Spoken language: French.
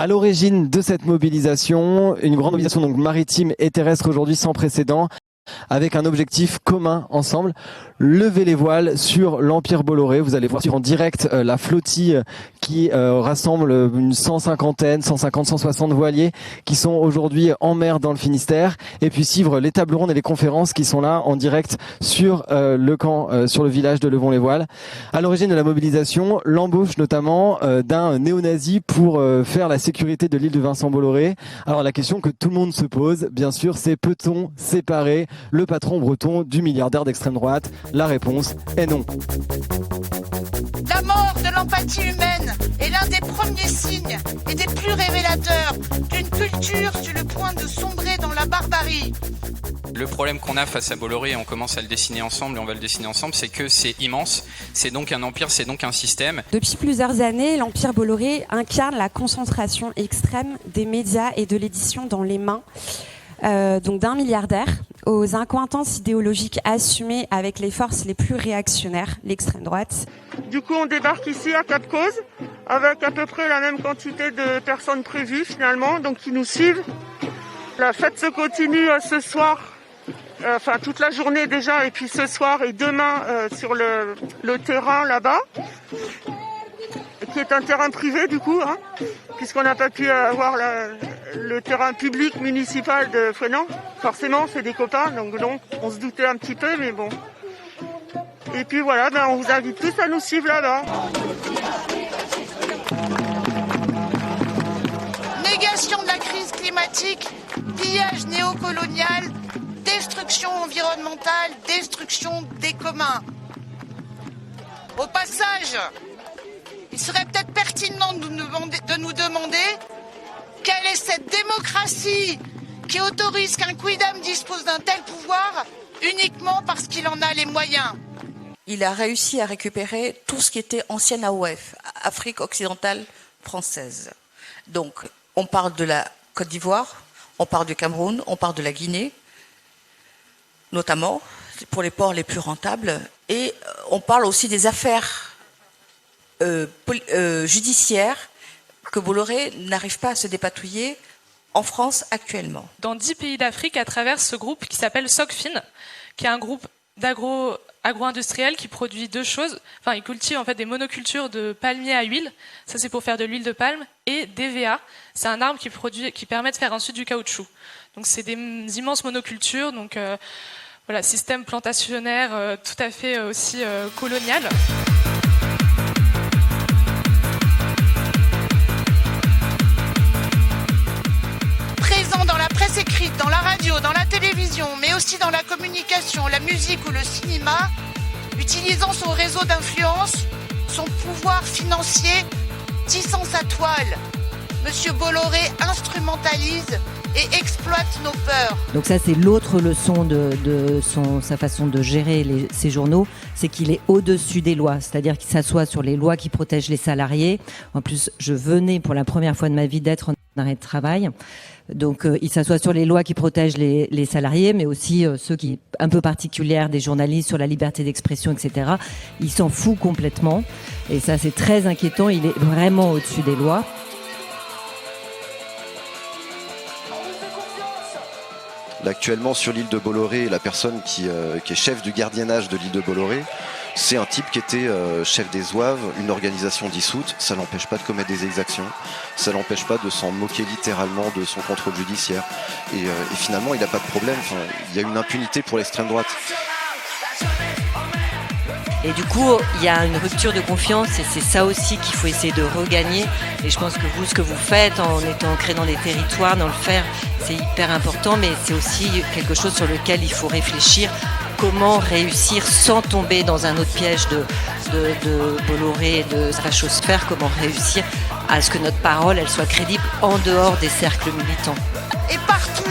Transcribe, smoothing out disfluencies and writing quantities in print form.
À l'origine de cette mobilisation, une grande mobilisation donc maritime et terrestre aujourd'hui sans précédent, avec un objectif commun ensemble, lever les voiles sur l'Empire Bolloré. Vous allez voir en direct la flottille qui rassemble une 150-160 voiliers qui sont aujourd'hui en mer dans le Finistère, et puis suivre les tables rondes et les conférences qui sont là en direct sur le camp, sur le village de Levons-les-Voiles. À l'origine de la mobilisation, l'embauche notamment d'un néo-nazi pour faire la sécurité de l'île de Vincent-Bolloré. Alors la question que tout le monde se pose, bien sûr, c'est peut-on séparer le patron breton du milliardaire d'extrême droite? La réponse est non. La mort de l'empathie humaine est l'un des premiers signes et des plus révélateurs d'une culture sur le point de sombrer dans la barbarie. Le problème qu'on a face à Bolloré, et on commence à le dessiner ensemble et on va le dessiner ensemble, c'est que c'est immense, c'est donc un empire, c'est donc un système. Depuis plusieurs années, l'Empire Bolloré incarne la concentration extrême des médias et de l'édition dans les mains donc d'un milliardaire aux incointances idéologiques assumées avec les forces les plus réactionnaires, l'extrême droite. Du coup, on débarque ici à Cap-Cause avec à peu près la même quantité de personnes prévues finalement, donc qui nous suivent. La fête se continue ce soir, enfin toute la journée déjà, et puis ce soir et demain sur le terrain là-bas, qui est un terrain privé du coup, puisqu'on n'a pas pu avoir le terrain public municipal de Fouesnant. Forcément, c'est des copains, donc on se doutait un petit peu, mais bon. Et puis voilà, on vous invite tous à nous suivre là-bas. Négation de la crise climatique, pillage néocolonial, destruction environnementale, destruction des communs. Au passage, il serait peut-être pertinent de nous demander quelle est cette démocratie qui autorise qu'un quidam dispose d'un tel pouvoir uniquement parce qu'il en a les moyens. Il a réussi à récupérer tout ce qui était ancienne AOF, Afrique occidentale française. Donc, on parle de la Côte d'Ivoire, on parle du Cameroun, on parle de la Guinée, notamment pour les ports les plus rentables, et on parle aussi des affaires judiciaires que Bolloré n'arrive pas à se dépatouiller en France actuellement. Dans 10 pays d'Afrique, à travers ce groupe qui s'appelle Socfin, qui est un groupe agro-industriel qui produit deux choses. Enfin, il cultive en fait des monocultures de palmiers à huile. Ça, c'est pour faire de l'huile de palme. Et DVA, c'est un arbre qui permet de faire ensuite du caoutchouc. Donc, c'est des immenses monocultures. Donc, voilà, système plantationnaire tout à fait aussi colonial. Dans la presse écrite, dans la radio, dans la télévision, mais aussi dans la communication, la musique ou le cinéma, utilisant son réseau d'influence, son pouvoir financier, tissant sa toile. Monsieur Bolloré instrumentalise et exploite nos peurs. Donc ça, c'est l'autre leçon de sa façon de gérer ses journaux, c'est qu'il est au-dessus des lois, c'est-à-dire qu'il s'assoit sur les lois qui protègent les salariés. En plus, je venais pour la première fois de ma vie d'être en arrêt de travail. Donc, il s'assoit sur les lois qui protègent les salariés, mais aussi ceux qui, un peu particulières, des journalistes sur la liberté d'expression, etc. Il s'en fout complètement. Et ça, c'est très inquiétant. Il est vraiment au-dessus des lois. Là, actuellement, sur l'île de Bolloré, la personne qui est chef du gardiennage de l'île de Bolloré, c'est un type qui était chef des Zouaves, une organisation dissoute. Ça l'empêche pas de commettre des exactions. Ça l'empêche pas de s'en moquer littéralement de son contrôle judiciaire. Et finalement, il n'a pas de problème. Enfin, il y a une impunité pour l'extrême droite. Et du coup, il y a une rupture de confiance et c'est ça aussi qu'il faut essayer de regagner. Et je pense que vous, ce que vous faites en étant ancré dans les territoires, dans le faire, c'est hyper important, mais c'est aussi quelque chose sur lequel il faut réfléchir. Comment réussir sans tomber dans un autre piège de Bolloré et de Strachosphère, comment réussir à ce que notre parole elle soit crédible en dehors des cercles militants. Et partout,